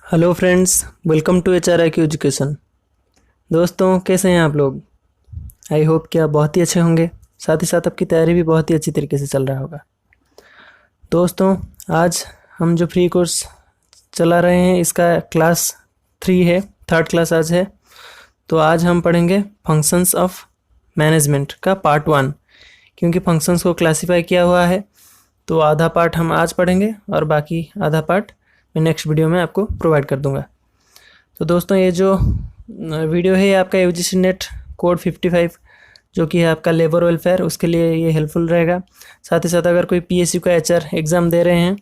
Hello friends, welcome to HRIQ education. दोस्तों, कैसे हैं आप लोग? आई होप कि आप बहुत ही अच्छे होंगे। साथ ही साथ आपकी तैयारी भी बहुत ही अच्छी तरीके से चल रहा होगा। दोस्तों, आज हम जो फ्री कोर्स चला रहे हैं इसका क्लास 3 है, थर्ड क्लास आज है। तो आज हम पढ़ेंगे फंक्शंस ऑफ मैनेजमेंट का पार्ट 1। क्योंकि फंक्शंस को क्लासीफाई किया हुआ है तो आधा पार्ट हम आज पढ़ेंगे और बाकी आधा पार्ट मैं नेक्स्ट वीडियो में आपको प्रोवाइड कर दूंगा। तो दोस्तों, ये जो वीडियो है ये आपका UGC नेट कोड 55 जो कि है आपका लेबर वेलफेयर, उसके लिए ये हेल्पफुल रहेगा। साथ ही साथ अगर कोई PSU का HR एग्ज़ाम दे रहे हैं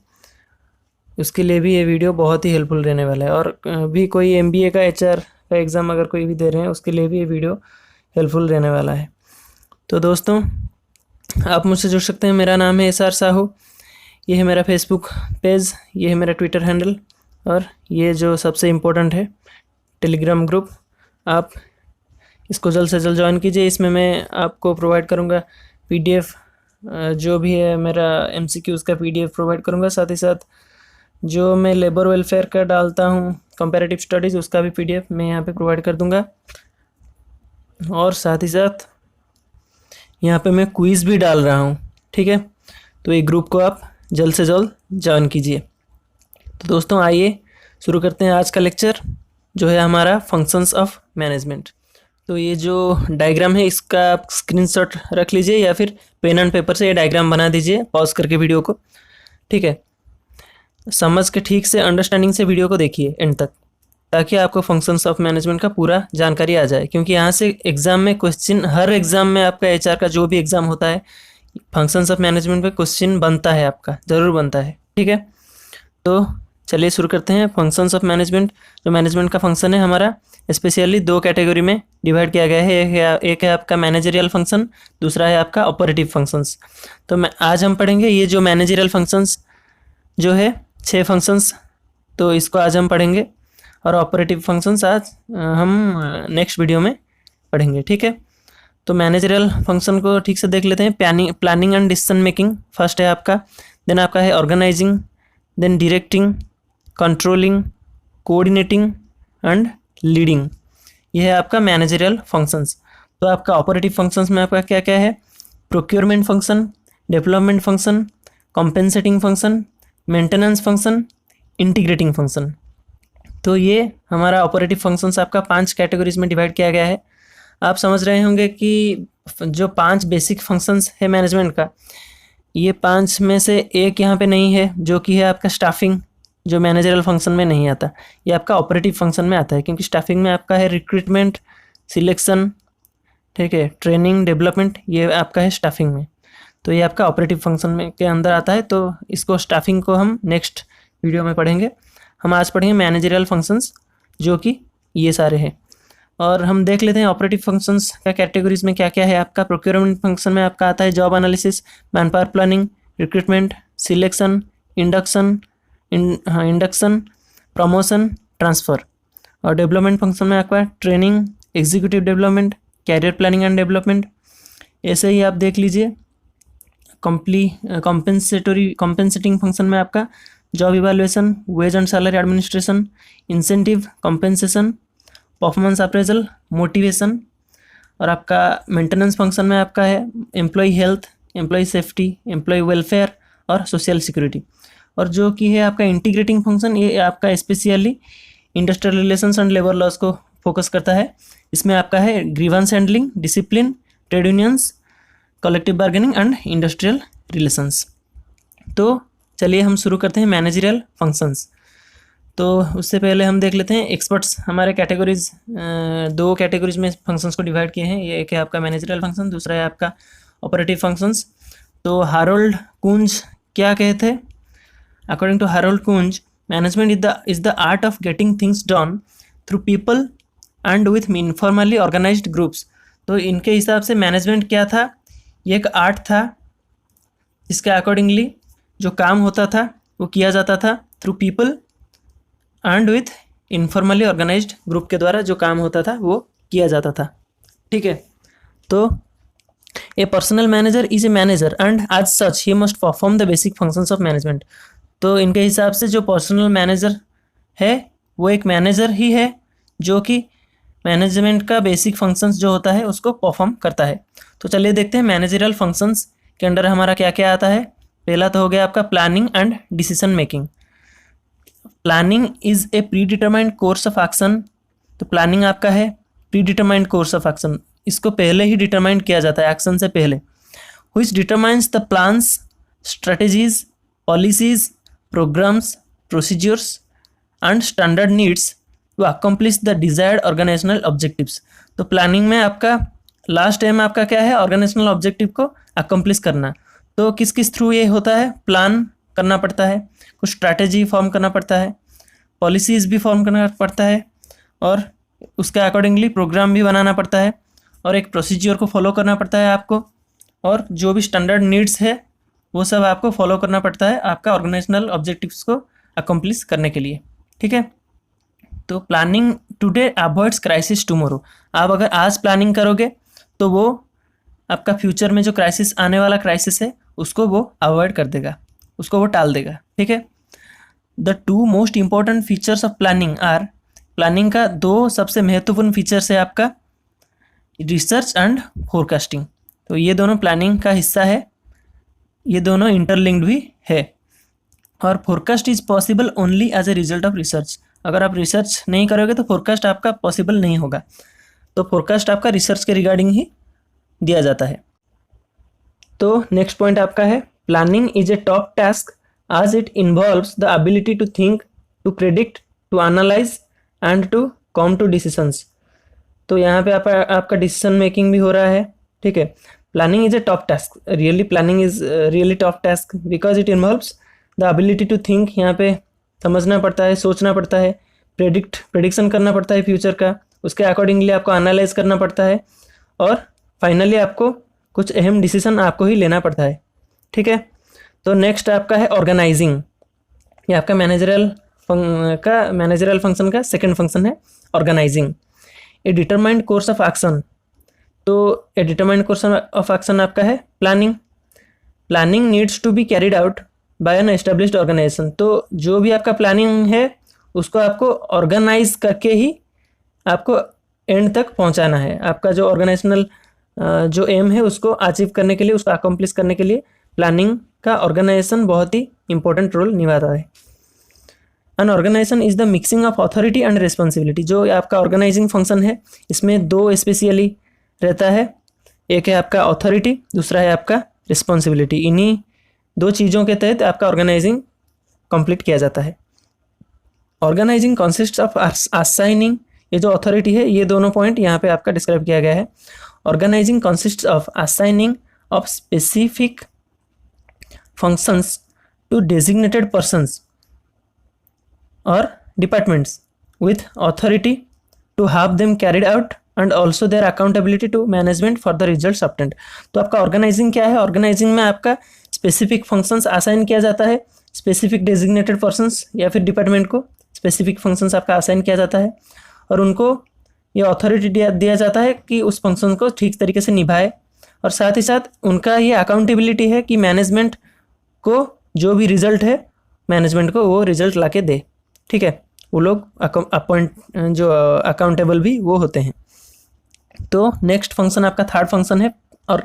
उसके लिए भी ये वीडियो बहुत ही हेल्पफुल रहने वाला है। और भी कोई MBA का HR का एग्ज़ाम अगर कोई भी दे रहे हैं उसके लिए भी ये वीडियो हेल्पफुल रहने वाला है। तो दोस्तों, आप मुझसे जुड़ सकते हैं। मेरा नाम है SR साहू। ये है मेरा फेसबुक पेज, ये है मेरा ट्विटर हैंडल और ये जो सबसे इम्पोर्टेंट है टेलीग्राम ग्रुप। आप इसको जल्द से जल्द ज्वाइन कीजिए। इसमें मैं आपको प्रोवाइड करूँगा PDF, जो भी है मेरा MCQs का PDF प्रोवाइड करूँगा। साथ ही साथ जो मैं लेबर वेलफेयर का डालता हूँ कंपैरेटिव स्टडीज़, उसका भी PDF मैं यहाँ पे प्रोवाइड कर दूँगा। और साथ ही साथ यहाँ पे मैं क्विज़ भी डाल रहा हूँ, ठीक है। तो ये ग्रुप को आप जल्द से जल्द ज्वाइन कीजिए। तो दोस्तों, आइए शुरू करते हैं आज का लेक्चर जो है हमारा फंक्शंस ऑफ मैनेजमेंट। तो ये जो डायग्राम है इसका आप स्क्रीनशॉट रख लीजिए या फिर पेन एंड पेपर से ये डायग्राम बना दीजिए पॉज करके वीडियो को, ठीक है। समझ के ठीक से अंडरस्टैंडिंग से वीडियो को देखिए एंड तक, ताकि आपको फंक्शंस ऑफ मैनेजमेंट का पूरा जानकारी आ जाए। क्योंकि यहाँ से एग्ज़ाम में क्वेश्चन, हर एग्ज़ाम में आपका HR का जो भी एग्ज़ाम होता है फंक्शंस ऑफ मैनेजमेंट पे क्वेश्चन बनता है, आपका ज़रूर बनता है, ठीक है। तो चलिए शुरू करते हैं। फंक्शंस ऑफ मैनेजमेंट, जो मैनेजमेंट का फंक्शन है हमारा स्पेशली 2 कैटेगरी में डिवाइड किया गया है। एक है आपका मैनेजरियल फंक्शन, दूसरा है आपका ऑपरेटिव फंक्शंस। तो आज हम पढ़ेंगे ये जो मैनेजरियल फंक्शंस जो है 6 फंक्शंस, तो इसको आज हम पढ़ेंगे। और ऑपरेटिव फंक्शंस आज हम नेक्स्ट वीडियो में पढ़ेंगे, ठीक है। तो मैनेजरियल फंक्शन को ठीक से देख लेते हैं। Planning and decision making first है आपका, देन आपका है organising, then directing, controlling, coordinating and leading. ये है आपका मैनेजरियल फंक्शंस। तो आपका ऑपरेटिव फंक्शंस में आपका क्या क्या है? Procurement function, development function, compensating function, maintenance function, integrating function. तो ये हमारा ऑपरेटिव फंक्शंस आपका 5 कैटेगरीज में डिवाइड किया गया है। आप समझ रहे होंगे कि जो 5 बेसिक फंक्शंस है मैनेजमेंट का, ये 5 में से एक यहाँ पे नहीं है, जो कि है आपका स्टाफिंग, जो मैनेजरियल फंक्शन में नहीं आता। ये आपका ऑपरेटिव फंक्शन में आता है, क्योंकि स्टाफिंग में आपका है रिक्रूटमेंट, सिलेक्शन, ठीक है, ट्रेनिंग, डेवलपमेंट, ये आपका है स्टाफिंग में। तो ये आपका ऑपरेटिव फंक्शन में के अंदर आता है। तो इसको स्टाफिंग को हम नेक्स्ट वीडियो में पढ़ेंगे। हम आज पढ़ेंगे मैनेजरियल फंक्शंस, जो कि ये सारे हैं। और हम देख लेते हैं ऑपरेटिव फंक्शंस का कैटेगरीज में क्या क्या है। आपका प्रोक्योरमेंट फंक्शन में आपका आता है job analysis, man power planning, recruitment, selection, induction, promotion, transfer. और डेवलपमेंट फंक्शन में आपका training, executive development, career planning and development. ऐसे ही आप देख लीजिए कॉम्पेंसेटिंग फंक्शन में आपका job evaluation, wage and salary administration, incentive, compensation, performance appraisal, motivation. और आपका मेंटेनेंस फंक्शन में आपका है employ health, employ safety, employ welfare और सोशल सिक्योरिटी। और जो कि है आपका इंटीग्रेटिंग फंक्शन, ये आपका specially industrial relations and labour laws को फोकस करता है। इसमें आपका है grievance handling, discipline, trade unions, collective bargaining and industrial relations. तो चलिए हम शुरू करते हैं मैनेजरियल फंक्शंस। तो उससे पहले हम देख लेते हैं एक्सपर्ट्स। हमारे कैटेगरीज 2 कैटेगरीज में फंक्शंस को डिवाइड किए हैं। ये एक है आपका मैनेजरियल फंक्शन, दूसरा है आपका ऑपरेटिव फंक्शंस। तो हारोल्ड कुंज क्या कहते हैं? According to Harold Koontz, management is the art of getting things done through people and with informally organised groups. तो इनके हिसाब से मैनेजमेंट क्या था? ये एक आर्ट था, इसके अकॉर्डिंगली जो काम होता था वो किया जाता था through people and with informally organised group के द्वारा जो काम होता था वो किया जाता था, ठीक है। तो a personnel manager is a manager and as such ही must perform the basic functions of management. तो इनके हिसाब से जो पर्सनल मैनेजर है वो एक मैनेजर ही है जो कि मैनेजमेंट का बेसिक फंक्शंस जो होता है उसको परफॉर्म करता है। तो चलिए देखते हैं मैनेजरियल फंक्शंस के अंडर हमारा क्या क्या आता है। पहला तो हो गया आपका planning and decision making. Planning is A pre determined course of action. तो प्लानिंग आपका है pre determined course of action, इसको पहले ही डिटरमाइंड किया जाता है एक्शन से पहले। Which determines the plans, strategies, policies, programmes, procedures and standard needs to accomplish the desired organisational objectives. तो प्लानिंग में आपका लास्ट एम आपका क्या है, ऑर्गेनाइजेशनल ऑब्जेक्टिव को अकम्प्लिश करना। तो किस किस थ्रू ये होता है, प्लान करना पड़ता है, कुछ स्ट्रैटेजी फॉर्म करना पड़ता है, पॉलिसीज़ भी फॉर्म करना पड़ता है, और उसके अकॉर्डिंगली प्रोग्राम भी बनाना पड़ता है, और एक प्रोसीजर को फॉलो करना पड़ता है आपको, और जो भी स्टैंडर्ड नीड्स है वो सब आपको फॉलो करना पड़ता है आपका ऑर्गेनाइजेशनल ऑब्जेक्टिव्स को अकम्प्लिश करने के लिए। ठीक है, तो planning today avoids crisis tomorrow. आप अगर आज प्लानिंग करोगे तो वो आपका फ्यूचर में जो क्राइसिस आने वाला क्राइसिस है उसको वो अवॉइड कर देगा, उसको वो टाल देगा। ठीक है, the two most important features of planning are, planning का दो सबसे महत्वपूर्ण फीचर्स है आपका रिसर्च एंड फोरकास्टिंग। तो ये दोनों प्लानिंग का हिस्सा है, ये दोनों इंटरलिंक्ड भी है। और forecast is possible only as a result of research. अगर आप रिसर्च नहीं करोगे तो फोरकास्ट आपका पॉसिबल नहीं होगा। तो फोरकास्ट आपका रिसर्च के रिगार्डिंग ही दिया जाता है। तो नेक्स्ट पॉइंट आपका है planning is a top task as it involves the ability to think, to predict, to analyze and to come to decisions। तो यहाँ पे आपका डिसीजन मेकिंग भी हो रहा है। ठीक है, planning is a top task, really planning is really top task because it involves the ability to think. यहाँ पे समझना पड़ता है, सोचना पड़ता है, प्रेडिक्शन करना पड़ता है फ्यूचर का, उसके अकॉर्डिंगली आपको एनालाइज करना पड़ता है, और फाइनली आपको कुछ अहम डिसीजन आपको ही लेना पड़ता है। ठीक है, तो नेक्स्ट आपका है ऑर्गेनाइजिंग। ये आपका मैनेजरियल फंक्शन का सेकंड फंक्शन है organising. A determined course of action. तो a determined course of action आपका है planning. Planning needs to be carried out by an established organisation. तो जो भी आपका प्लानिंग है उसको आपको ऑर्गेनाइज करके ही आपको एंड तक पहुंचाना है। आपका जो ऑर्गेनाइजेशनल जो एम है उसको अचीव करने के लिए, उसको अकम्प्लिश करने के लिए प्लानिंग का ऑर्गेनाइजेशन बहुत ही इंपॉर्टेंट रोल निभाता है। An organisation is the mixing of authority and responsibility. जो आपका ऑर्गेनाइजिंग फंक्शन है इसमें दो स्पेशली रहता है, एक है आपका अथॉरिटी, दूसरा है आपका रिस्पॉन्सिबिलिटी। इन्हीं दो चीज़ों के तहत आपका ऑर्गेनाइजिंग कंप्लीट किया जाता है। ऑर्गेनाइजिंग कंसिस्ट ऑफ असाइनिंग, ये जो अथॉरिटी है ये दोनों पॉइंट यहाँ पे आपका डिस्क्राइब किया गया है। Organising consist of assigning of specific functions to designated persons or departments with authority to have them carried out and also their accountability to management for the results obtained। तो आपका organising क्या है, organising में आपका specific functions assign किया जाता है, specific designated persons या फिर डिपार्टमेंट को स्पेसिफिक फंक्शंस आपका असाइन किया जाता है, और उनको ये अथॉरिटी दिया जाता है कि उस फंक्शन को ठीक तरीके से निभाए, और साथ ही साथ उनका ये अकाउंटेबिलिटी है कि मैनेजमेंट को जो भी रिजल्ट है मैनेजमेंट को वो रिजल्ट लाके दे। ठीक है, वो लोग जो अकाउंटेबल भी वो होते हैं। तो नेक्स्ट फंक्शन आपका थर्ड फंक्शन है और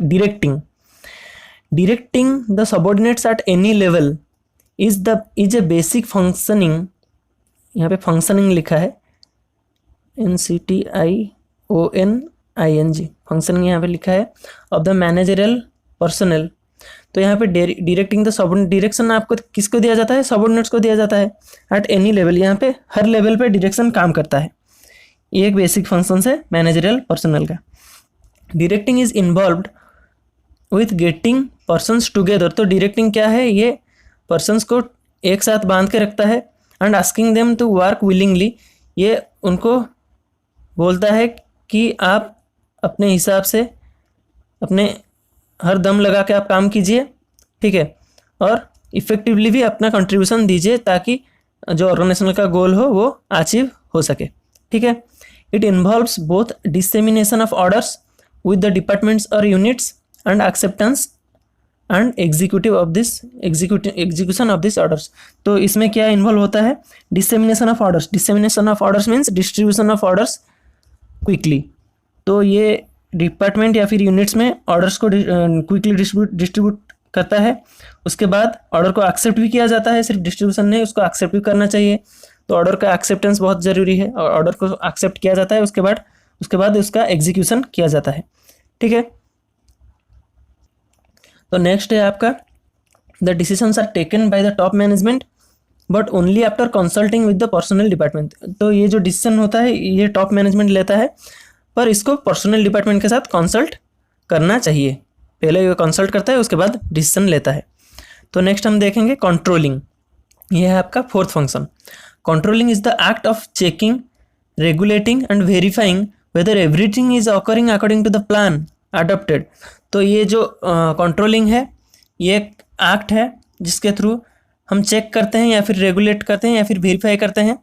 directing the subordinates at any level is a basic functioning. यहाँ पे फंक्शनिंग लिखा है NCTIONING, फंक्शनिंग यहाँ पे लिखा है ऑफ द मैनेजरियल पर्सनल। तो यहाँ पे डायरेक्टिंग द सबऑर्डिनेट, डायरेक्शन आपको किसको दिया जाता है, सबऑर्डिनेट्स को दिया जाता है एट एनी लेवल। यहाँ पे हर लेवल पे डायरेक्शन काम करता है। ये एक बेसिक फंक्शन है मैनेजरियल पर्सनल का। Directing is involved with getting persons together. तो डायरेक्टिंग क्या है, ये पर्सन्स को एक साथ बांध के रखता है, and asking them to work willingly. ये उनको बोलता है कि आप अपने हिसाब से अपने हर दम लगा के आप काम कीजिए। ठीक है, और इफ़ेक्टिवली भी अपना कंट्रीब्यूशन दीजिए ताकि जो ऑर्गेनाइजेशन का गोल हो वो अचीव हो सके। ठीक है, it involves both dissemination of orders with the departments और units and acceptance and execution of this orders. तो इसमें क्या इन्वॉल्व होता है, dissemination of orders. Dissemination of orders means distribution of orders quickly. तो ये डिपार्टमेंट या फिर यूनिट्स में ऑर्डर्स को क्विकली डिस्ट्रीब्यूट करता है। उसके बाद ऑर्डर को एक्सेप्ट भी किया जाता है, सिर्फ डिस्ट्रीब्यूशन नहीं, उसको एक्सेप्ट भी करना चाहिए। तो ऑर्डर का एक्सेप्टेंस बहुत ज़रूरी है, और ऑर्डर को एक्सेप्ट किया जाता है, उसके बाद उसका एग्जीक्यूशन किया जाता है। ठीक है, तो नेक्स्ट है आपका the decisions are taken by the top management but only after consulting with the personnel department. तो ये जो डिसीजन होता है ये टॉप मैनेजमेंट लेता है, पर इसको पर्सनल डिपार्टमेंट के साथ कंसल्ट करना चाहिए। पहले ये कंसल्ट करता है, उसके बाद डिसीजन लेता है। तो नेक्स्ट हम देखेंगे कंट्रोलिंग। ये है आपका fourth function. Controlling is the act of checking, regulating and verifying whether everything is occurring according to the plan adopted. तो ये जो कंट्रोलिंग है ये एक एक्ट है जिसके थ्रू हम चेक करते हैं या फिर रेगुलेट करते हैं या फिर वेरीफाई करते हैं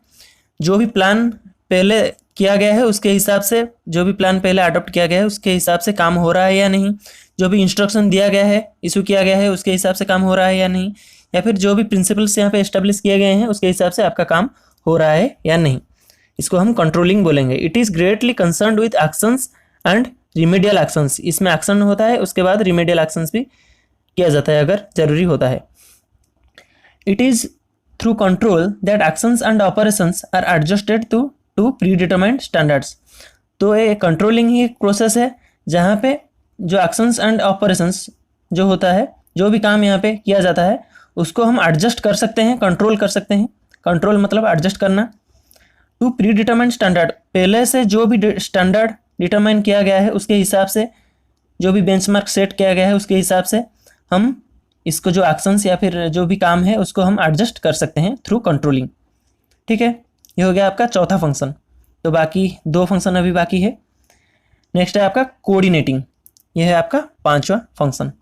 जो भी प्लान पहले किया गया है उसके हिसाब से, जो भी प्लान पहले अडॉप्ट किया गया है उसके हिसाब से काम हो रहा है या नहीं, जो भी इंस्ट्रक्शन दिया गया है, इशू किया गया है, उसके हिसाब से काम हो रहा है या नहीं, या फिर जो भी प्रिंसिपल्स यहाँ पे एस्टेब्लिश किए गए हैं उसके हिसाब से आपका काम हो रहा है या नहीं। इसको हम कंट्रोलिंग बोलेंगे। It is greatly concerned with actions and remedial actions. इसमें एक्शन होता है, उसके बाद रिमेडियल एक्शंस भी किया जाता है अगर जरूरी होता है। It is through control that actions and operations are adjusted to predetermined standards. तो ये कंट्रोलिंग ही एक प्रोसेस है जहाँ पे जो एक्शंस एंड ऑपरेशंस जो होता है, जो भी काम यहाँ पे किया जाता है उसको हम एडजस्ट कर सकते हैं, कंट्रोल कर सकते हैं। कंट्रोल मतलब एडजस्ट करना। टू प्री डिटरमाइंड स्टैंडर्ड, पहले से जो भी स्टैंडर्ड डिटरमाइन किया गया है उसके हिसाब से, जो भी बेंचमार्क सेट किया गया है उसके हिसाब से हम इसको जो एक्शंस या फिर जो भी काम है उसको हम एडजस्ट कर सकते हैं थ्रू कंट्रोलिंग। ठीक है, ये हो गया आपका चौथा फंक्शन। तो बाकी दो फंक्शन अभी बाकी है। नेक्स्ट है आपका कोऑर्डिनेटिंग। यह है आपका पांचवा function.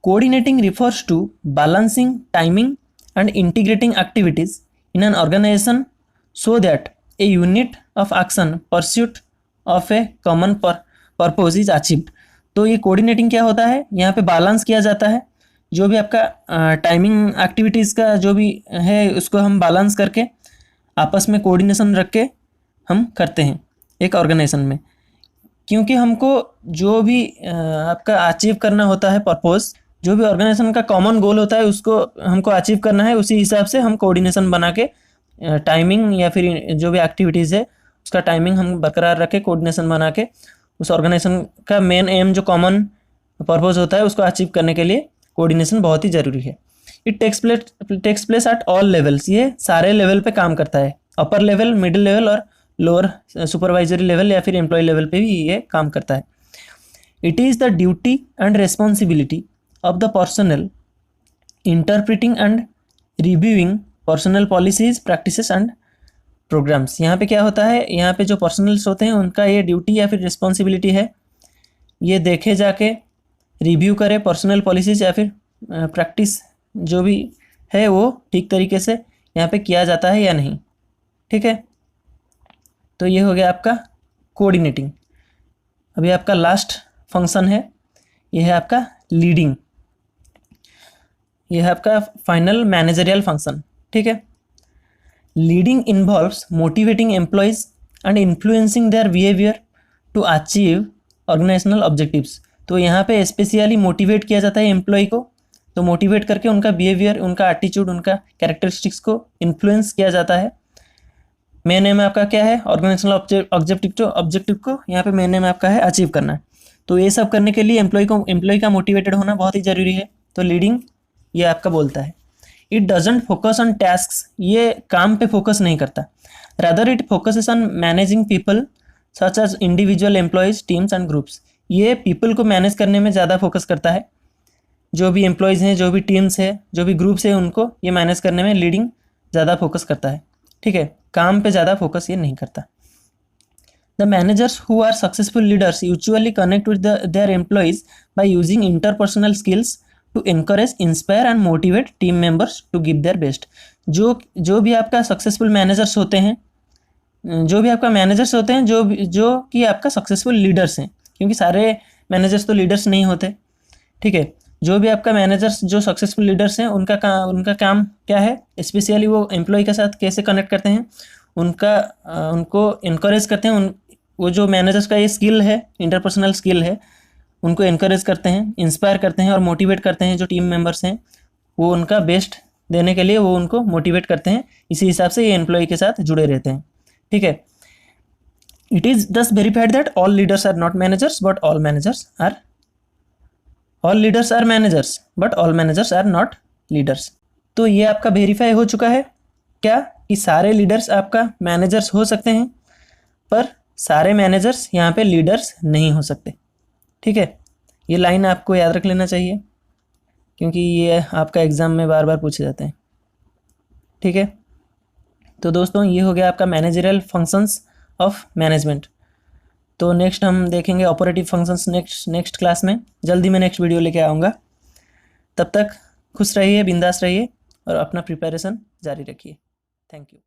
Coordinating refers to balancing timing and integrating activities in an organisation so that a unit of action pursuit of a common purpose is achieved। तो ये कोऑर्डिनेटिंग क्या होता है, यहाँ पे बैलेंस किया जाता है जो भी आपका टाइमिंग एक्टिविटीज़ का जो भी है उसको हम बैलेंस करके आपस में कोऑर्डिनेशन रख के हम करते हैं एक ऑर्गेनाइजेशन में। क्योंकि हमको जो भी आपका अचीव करना होता है पर्पस, जो भी ऑर्गेनाइजेशन का कॉमन गोल होता है उसको हमको अचीव करना है, उसी हिसाब से हम कोऑर्डिनेशन बना के टाइमिंग या फिर जो भी एक्टिविटीज़ है उसका टाइमिंग हम बरकरार रखे, कोऑर्डिनेशन बना के उस ऑर्गेनाइजेशन का मेन एम जो कॉमन पर्पस होता है उसको अचीव करने के लिए कोऑर्डिनेशन बहुत ही ज़रूरी है। It takes place at all levels. ये सारे लेवल पे काम करता है, अपर लेवल, मिडिल लेवल और लोअर सुपरवाइजरी लेवल या फिर एम्प्लॉय लेवल पे भी ये काम करता है। It is the duty and responsibility of the personnel interpreting and reviewing personnel policies, practices and programmes. यहाँ पे क्या होता है, यहाँ पे जो पर्सनल्स होते हैं उनका ये ड्यूटी या फिर रिस्पॉन्सिबिलिटी है ये देखे जाके रिव्यू करे पर्सनल पॉलिसीज या फिर प्रैक्टिस जो भी है वो ठीक तरीके से यहाँ पे किया जाता है या नहीं। ठीक है, तो ये हो गया आपका कोऑर्डिनेटिंग। अभी आपका लास्ट फंक्शन है, ये है आपका लीडिंग। ये है आपका फाइनल मैनेजरियल फंक्शन। ठीक है, leading involves motivating employees and influencing their behaviour to achieve organisational objectives. तो यहाँ पे स्पेशली मोटिवेट किया जाता है एम्प्लॉय को, तो मोटिवेट करके उनका बिहेवियर, उनका एटीट्यूड, उनका कैरेक्टरिस्टिक्स को इन्फ्लुएंस किया जाता है। मेन एम आपका क्या है, ऑर्गेनाइजेशनल ऑब्जेक्टिव को यहाँ पे मेन एम आपका है अचीव करना। तो ये सब करने के लिए एम्प्लॉय का मोटिवेटेड होना बहुत ही ज़रूरी है। तो लीडिंग ये आपका बोलता है। It doesn't focus on tasks, ये काम पे फोकस नहीं करता, rather it focuses on managing people such as individual employees, teams and groups. ये पीपल को मैनेज करने में ज़्यादा फोकस करता है। जो भी एम्प्लॉयज़ हैं, जो भी टीम्स है, जो भी ग्रुप्स है, उनको ये मैनेज करने में लीडिंग ज़्यादा फोकस करता है। ठीक है, काम पे ज़्यादा फोकस ये नहीं करता। The managers who are successful leaders usually connect with their employees by using interpersonal skills to encourage, inspire and motivate team members to give their best. जो भी आपका सक्सेसफुल मैनेजर्स होते हैं, जो कि आपका सक्सेसफुल लीडर्स हैं, क्योंकि सारे मैनेजर्स तो लीडर्स नहीं होते। ठीक है, जो भी आपका मैनेजर्स जो सक्सेसफुल लीडर्स हैं उनका काम क्या है, स्पेशली वो एम्प्लॉय के साथ कैसे कनेक्ट करते हैं, उनको इनकरेज करते हैं। वो जो मैनेजर्स का ये स्किल है, इंटरपर्सनल स्किल है, उनको इनकरेज करते हैं, इंस्पायर करते हैं और मोटिवेट करते हैं। जो टीम मेंबर्स हैं वो उनका बेस्ट देने के लिए वो उनको मोटिवेट करते हैं। इसी हिसाब से ये एम्प्लॉय के साथ जुड़े रहते हैं। ठीक है। It is thus verified that all leaders are not managers but all leaders are managers but all managers are not leaders। तो ये आपका वेरीफाई हो चुका है क्या, कि सारे लीडर्स आपका मैनेजर्स हो सकते हैं पर सारे मैनेजर्स यहाँ पे लीडर्स नहीं हो सकते। ठीक है, ये लाइन आपको याद रख लेना चाहिए क्योंकि ये आपका एग्ज़ाम में बार बार पूछे जाते हैं। ठीक है, तो दोस्तों ये हो गया आपका मैनेजरियल फंक्शंस ऑफ मैनेजमेंट। तो नेक्स्ट हम देखेंगे ऑपरेटिव फंक्शंस नेक्स्ट क्लास में। जल्दी मैं नेक्स्ट वीडियो लेके आऊँगा। तब तक खुश रहिए, बिंदास रहिए और अपना प्रिपरेशन जारी रखिए। Thank you.